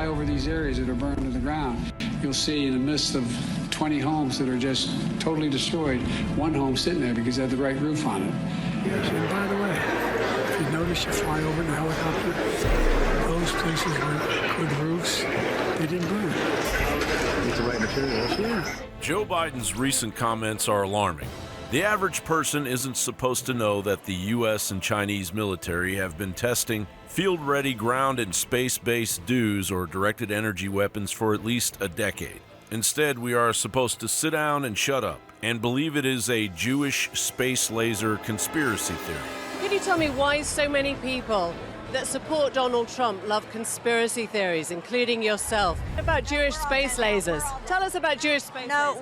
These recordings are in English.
fly over these areas that are burned to the ground, you'll see in the midst of 20 homes that are just totally destroyed, one home sitting there because it had the right roof on it. Yes, and by the way, if you notice you fly over in a helicopter, those places with good roofs, they didn't burn. It's the right materials. Yeah. Joe Biden's recent comments are alarming. The average person isn't supposed to know that the U.S. and Chinese military have been testing field-ready ground and space-based DEWs or directed energy weapons for at least a decade. Instead, we are supposed to sit down and shut up and believe it is a Jewish space laser conspiracy theory. Can you tell me why so many people that support Donald Trump love conspiracy theories, including yourself? About Jewish space lasers. Tell us about Jewish space lasers.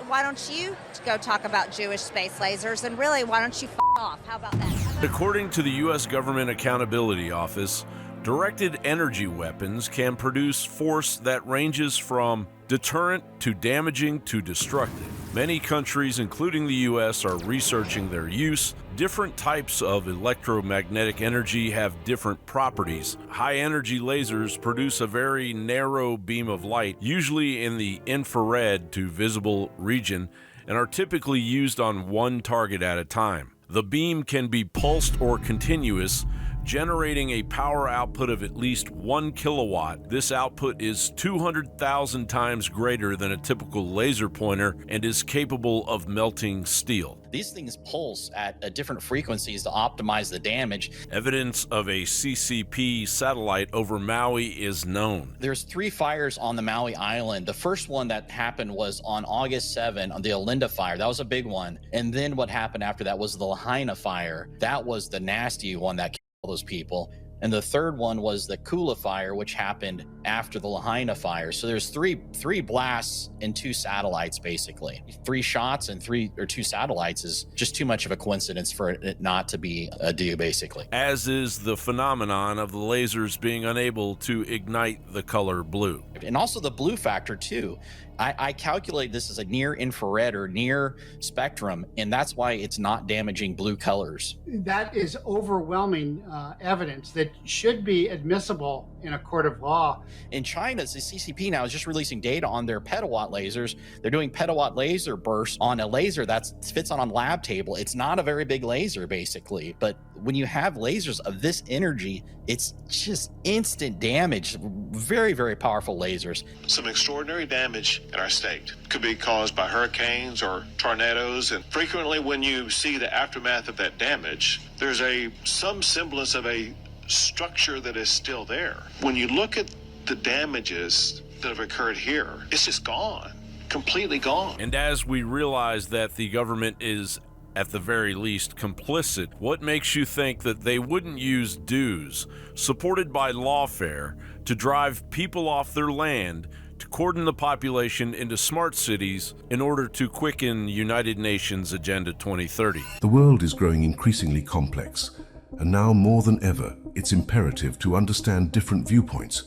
Why don't you go talk about Jewish space lasers, and really, why don't you off? How about that? According to the U.S. Government Accountability Office, directed energy weapons can produce force that ranges from deterrent to damaging to destructive. Many countries, including the U.S., are researching their use. Different types of electromagnetic energy have different properties. High-energy lasers produce a very narrow beam of light, usually in the infrared to visible region, and are typically used on one target at a time. The beam can be pulsed or continuous, generating a power output of at least 1 kilowatt. This output is 200,000 times greater than a typical laser pointer and is capable of melting steel. These things pulse at different frequencies to optimize the damage. Evidence of a CCP satellite over Maui is known. There's 3 fires on the Maui Island. The first one that happened was on August 7 on the Olinda fire. That was a big one. And then what happened after that was the Lahaina fire. That was the nasty one that those people. And the third one was the Kula fire, which happened after the Lahaina fire. So there's three blasts and 2 satellites, basically. 3 shots and 2 satellites is just too much of a coincidence for it not to be a DEW, basically. As is the phenomenon of the lasers being unable to ignite the color blue. And also the blue factor, too. I calculate this as a near infrared or near spectrum, and that's why it's not damaging blue colors. That is overwhelming evidence that should be admissible in a court of law. In China, the CCP now is just releasing data on their petawatt lasers. They're doing petawatt laser bursts on a laser that fits on a lab table. It's not a very big laser, basically, but when you have lasers of this energy, it's just instant damage. Very, very powerful lasers. Some extraordinary damage in our state could be caused by hurricanes or tornadoes, and frequently when you see the aftermath of that damage, there's some semblance of a structure that is still there. When you look at the damages that have occurred here, it's just gone, completely gone. And as we realize that the government is at the very least complicit, what makes you think that they wouldn't use DEWs, supported by lawfare, to drive people off their land, to cordon the population into smart cities in order to quicken United Nations Agenda 2030? The world is growing increasingly complex, and now more than ever, it's imperative to understand different viewpoints,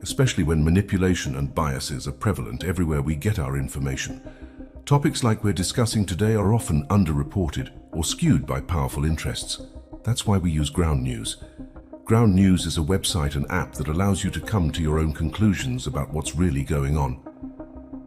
especially when manipulation and biases are prevalent everywhere we get our information. Topics like we're discussing today are often underreported or skewed by powerful interests. That's why we use Ground News. Ground News is a website and app that allows you to come to your own conclusions about what's really going on.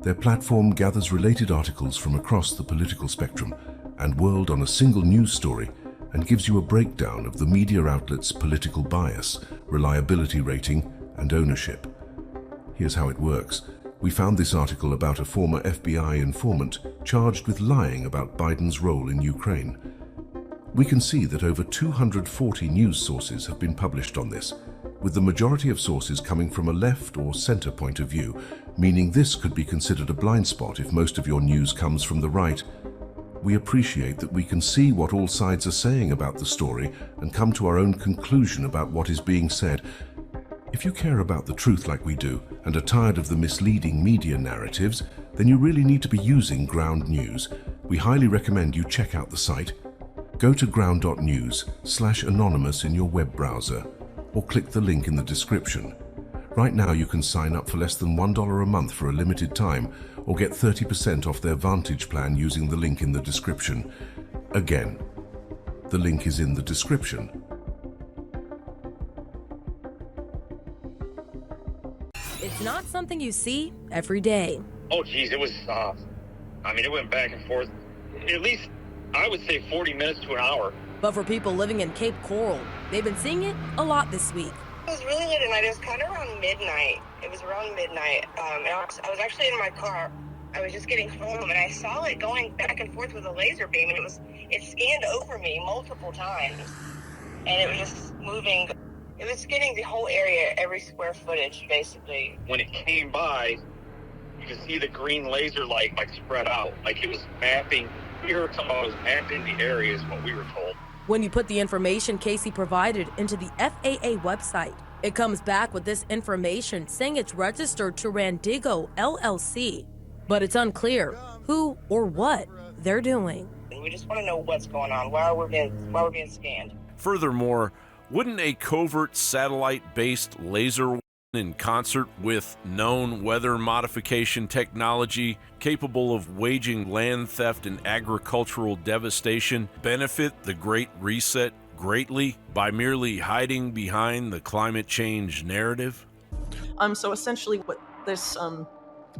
Their platform gathers related articles from across the political spectrum and world on a single news story and gives you a breakdown of the media outlet's political bias, reliability rating, and ownership. Here's how it works. We found this article about a former FBI informant charged with lying about Biden's role in Ukraine. We can see that over 240 news sources have been published on this, with the majority of sources coming from a left or center point of view, meaning this could be considered a blind spot if most of your news comes from the right. We appreciate that we can see what all sides are saying about the story and come to our own conclusion about what is being said. If you care about the truth like we do and are tired of the misleading media narratives, then you really need to be using Ground News. We highly recommend you check out the site. Go to ground.news/anonymous in your web browser or click the link in the description. Right now you can sign up for less than $1 a month for a limited time or get 30% off their Vantage plan using the link in the description. Again, the link is in the description. something you see every day. Oh, geez, it was, it went back and forth. At least, I would say 40 minutes to an hour. But for people living in Cape Coral, they've been seeing it a lot this week. It was really late at night. It was kind of around midnight. It was around midnight. And I was actually in my car. I was just getting home, and I saw it going back and forth with a laser beam, and it scanned over me multiple times, and it was just moving. It was scanning the whole area, every square footage, basically. When it came by, you could see the green laser light spread out, like it was mapping. We heard somebody was mapping the area, is what we were told. When you put the information Casey provided into the FAA website, it comes back with this information saying it's registered to Randigo LLC. But it's unclear who or what they're doing. We just want to know what's going on, why we're being scanned. Furthermore, wouldn't a covert satellite-based laser in concert with known weather modification technology capable of waging land theft and agricultural devastation benefit the Great Reset greatly by merely hiding behind the climate change narrative? So essentially what this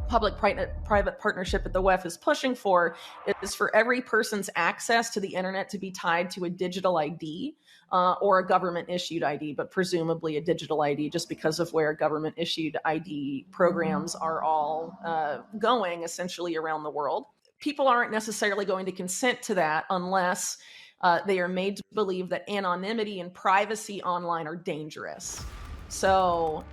public-private partnership that the WEF is pushing for is for every person's access to the internet to be tied to a digital ID or a government-issued ID, but presumably a digital ID just because of where government-issued ID programs are all going essentially around the world. People aren't necessarily going to consent to that unless they are made to believe that anonymity and privacy online are dangerous. So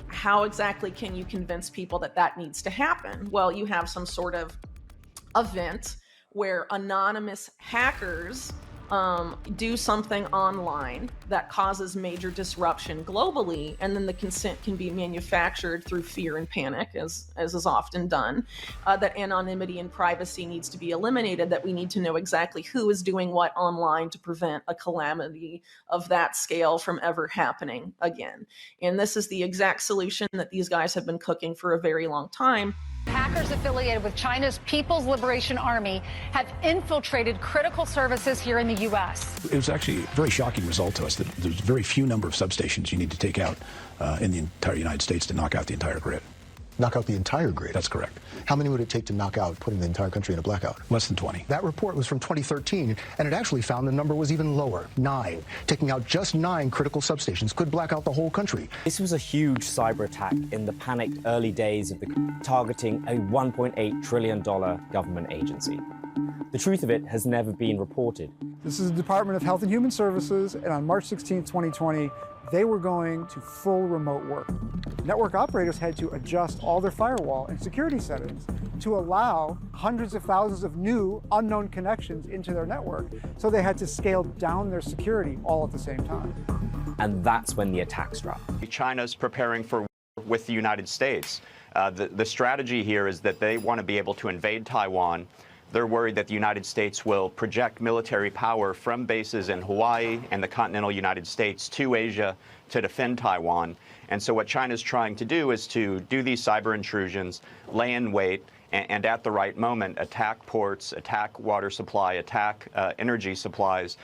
how exactly can you convince people that that needs to happen? Well, you have some sort of event where anonymous hackers do something online that causes major disruption globally, and then the consent can be manufactured through fear and panic, as is often done, that anonymity and privacy needs to be eliminated, that we need to know exactly who is doing what online to prevent a calamity of that scale from ever happening again. And this is the exact solution that these guys have been cooking for a very long time. Hackers affiliated with China's People's Liberation Army have infiltrated critical services here in the U.S. It was actually a very shocking result to us that there's very few number of substations you need to take out in the entire United States to knock out the entire grid. Knock out the entire grid? That's correct. How many would it take to knock out, putting the entire country in a blackout? Less than 20. That report was from 2013, and it actually found the number was even lower, 9. Taking out just 9 critical substations could black out the whole country. This was a huge cyber attack in the panicked early days of targeting a $1.8 trillion government agency. The truth of it has never been reported. This is the Department of Health and Human Services, and on March 16, 2020, they were going to full remote work. Network operators had to adjust all their firewall and security settings to allow hundreds of thousands of new unknown connections into their network. So they had to scale down their security all at the same time. And that's when the attack struck. China's preparing for war with the United States. The strategy here is that they want to be able to invade Taiwan. They're worried that the United States will project military power from bases in Hawaii and the continental United States to Asia to defend Taiwan. And so what China's trying to do is to do these cyber intrusions, lay in wait, and at the right moment attack ports, attack water supply, attack energy supplies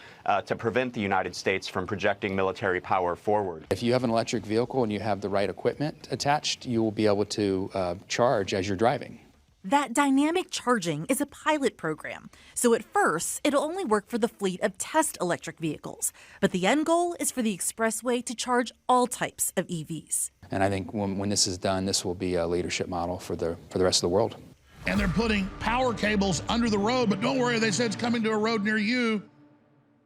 to prevent the United States from projecting military power forward. If you have an electric vehicle and you have the right equipment attached, you will be able to charge as you're driving. That dynamic charging is a pilot program, so at first it'll only work for the fleet of test electric vehicles. But the end goal is for the expressway to charge all types of EVs. And I think when this is done, this will be a leadership model for the rest of the world. And they're putting power cables under the road, but don't worry, they said it's coming to a road near you,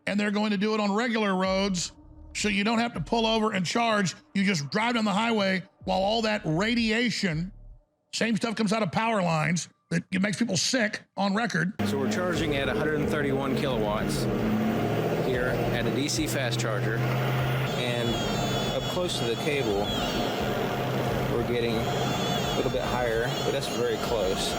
and they're going to do it on regular roads, so you don't have to pull over and charge. You just drive down the highway while all that radiation, same stuff comes out of power lines, that it makes people sick on record. So we're charging at 131 kilowatts here at a DC fast charger, and up close to the cable, we're getting a little bit higher, but that's very close,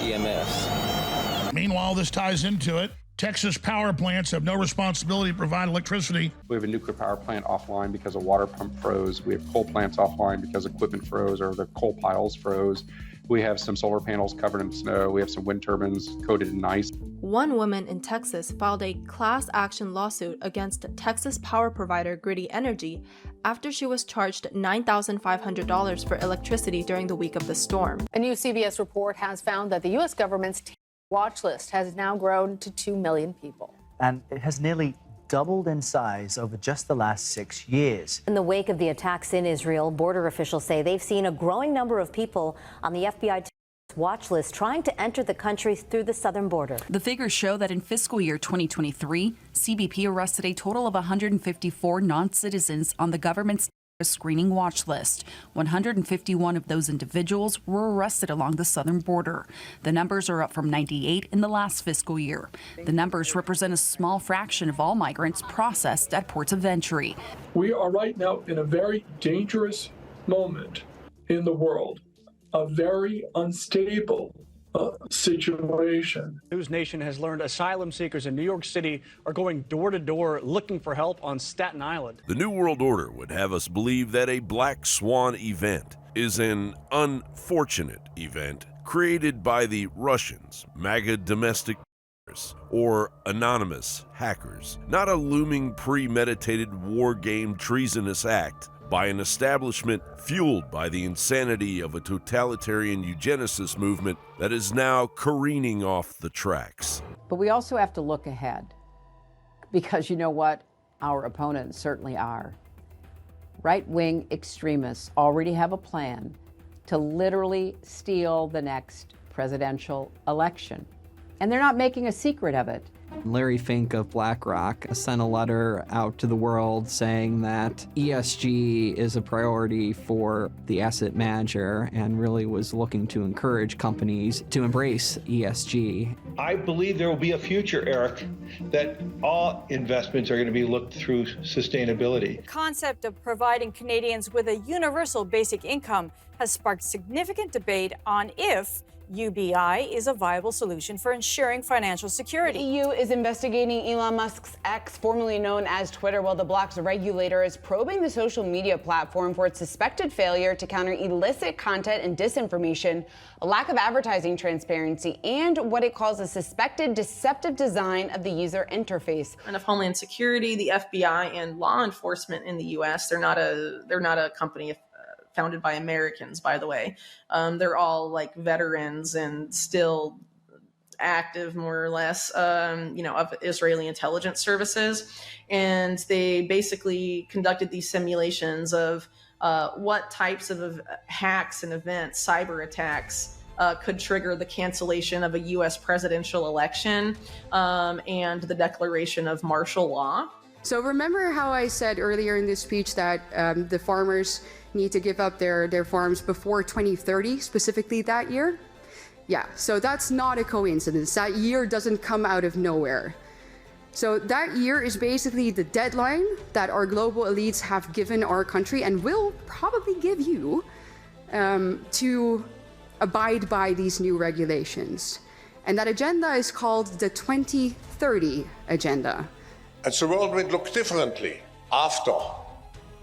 EMFs. Meanwhile, this ties into it. Texas power plants have no responsibility to provide electricity. We have a nuclear power plant offline because a water pump froze. We have coal plants offline because equipment froze or the coal piles froze. We have some solar panels covered in snow. We have some wind turbines coated in ice. One woman in Texas filed a class action lawsuit against Texas power provider Griddy Energy after she was charged $9,500 for electricity during the week of the storm. A new CBS report has found that the U.S. government's watch list has now grown to 2 million people. And it has nearly doubled in size over just the last 6 years. In the wake of the attacks in Israel, border officials say they've seen a growing number of people on the FBI watch list trying to enter the country through the southern border. The figures show that in fiscal year 2023, CBP arrested a total of 154 non-citizens on the government's screening watch list. 151 of those individuals were arrested along the southern border. The numbers are up from 98 in the last fiscal year. The numbers represent a small fraction of all migrants processed at ports of entry. We are right now in a very dangerous moment in the world, a very unstable situation. News Nation has learned asylum seekers in New York City are going door to door looking for help on Staten Island. The New World Order would have us believe that a black swan event is an unfortunate event created by the Russians, MAGA domestic terrorists, or anonymous hackers, not a looming premeditated war game treasonous act by an establishment fueled by the insanity of a totalitarian eugenicist movement that is now careening off the tracks. But we also have to look ahead, because you know what? Our opponents certainly are. Right-wing extremists already have a plan to literally steal the next presidential election. And they're not making a secret of it. Larry Fink of BlackRock sent a letter out to the world saying that ESG is a priority for the asset manager and really was looking to encourage companies to embrace ESG. I believe there will be a future, Eric, that all investments are going to be looked through sustainability. The concept of providing Canadians with a universal basic income has sparked significant debate on if UBI is a viable solution for ensuring financial security. The EU is investigating Elon Musk's X, formerly known as Twitter, while the bloc's regulator is probing the social media platform for its suspected failure to counter illicit content and disinformation, a lack of advertising transparency, and what it calls a suspected deceptive design of the user interface. And of Homeland Security, the FBI, and law enforcement in the U.S. They're not a company founded by Americans, by the way. They're all like veterans and still active, more or less, of Israeli intelligence services. And they basically conducted these simulations of what types of hacks and events, cyber attacks, could trigger the cancellation of a U.S. presidential election and the declaration of martial law. So remember how I said earlier in this speech that the farmers need to give up their farms before 2030, specifically that year? Yeah, so that's not a coincidence. That year doesn't come out of nowhere. So that year is basically the deadline that our global elites have given our country and will probably give you to abide by these new regulations. And that agenda is called the 2030 Agenda. And the world will look differently after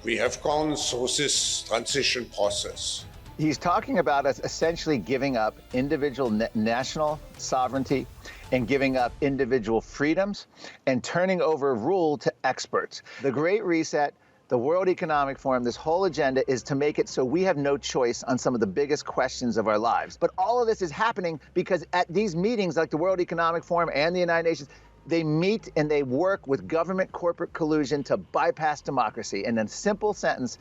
we have gone through this transition process. He's talking about us essentially giving up individual national sovereignty and giving up individual freedoms and turning over rule to experts. The Great Reset, the World Economic Forum, this whole agenda is to make it so we have no choice on some of the biggest questions of our lives. But all of this is happening because at these meetings like the World Economic Forum and the United Nations, they meet and they work with government corporate collusion to bypass democracy. In a simple sentence,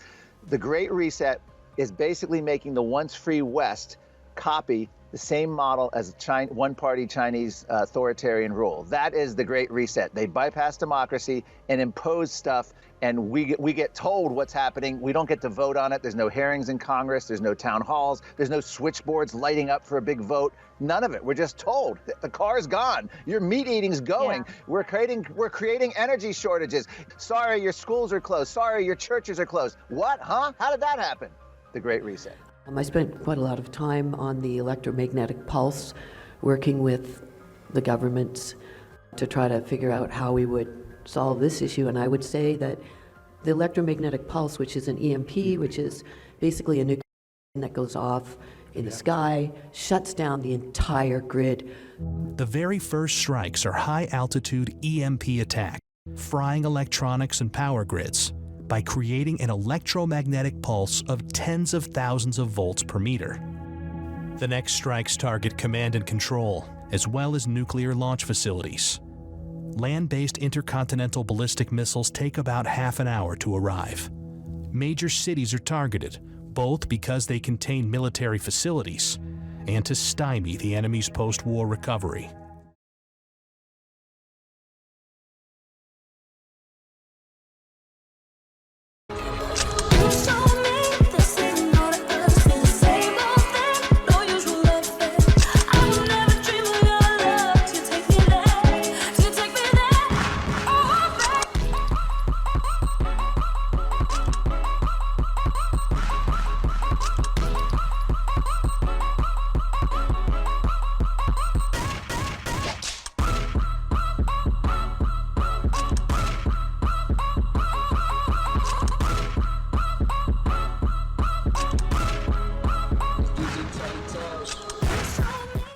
the Great Reset is basically making the once free West copy the same model as one-party Chinese authoritarian rule. That is the Great Reset. They bypass democracy and impose stuff, and we get told what's happening. We don't get to vote on it. There's no hearings in Congress. There's no town halls. There's no switchboards lighting up for a big vote. None of it. We're just told. The car's gone. Your meat eating's going. Yeah. We're creating energy shortages. Sorry, your schools are closed. Sorry, your churches are closed. What? Huh? How did that happen? The Great Reset. I spent quite a lot of time on the electromagnetic pulse, working with the governments to try to figure out how we would solve this issue. And I would say that the electromagnetic pulse, which is an EMP, which is basically a nuclear that goes off in the sky, shuts down the entire grid. The very first strikes are high-altitude EMP attacks, frying electronics and power grids by creating an electromagnetic pulse of tens of thousands of volts per meter. The next strikes target command and control, as well as nuclear launch facilities. Land-based intercontinental ballistic missiles take about half an hour to arrive. Major cities are targeted, both because they contain military facilities and to stymie the enemy's post-war recovery.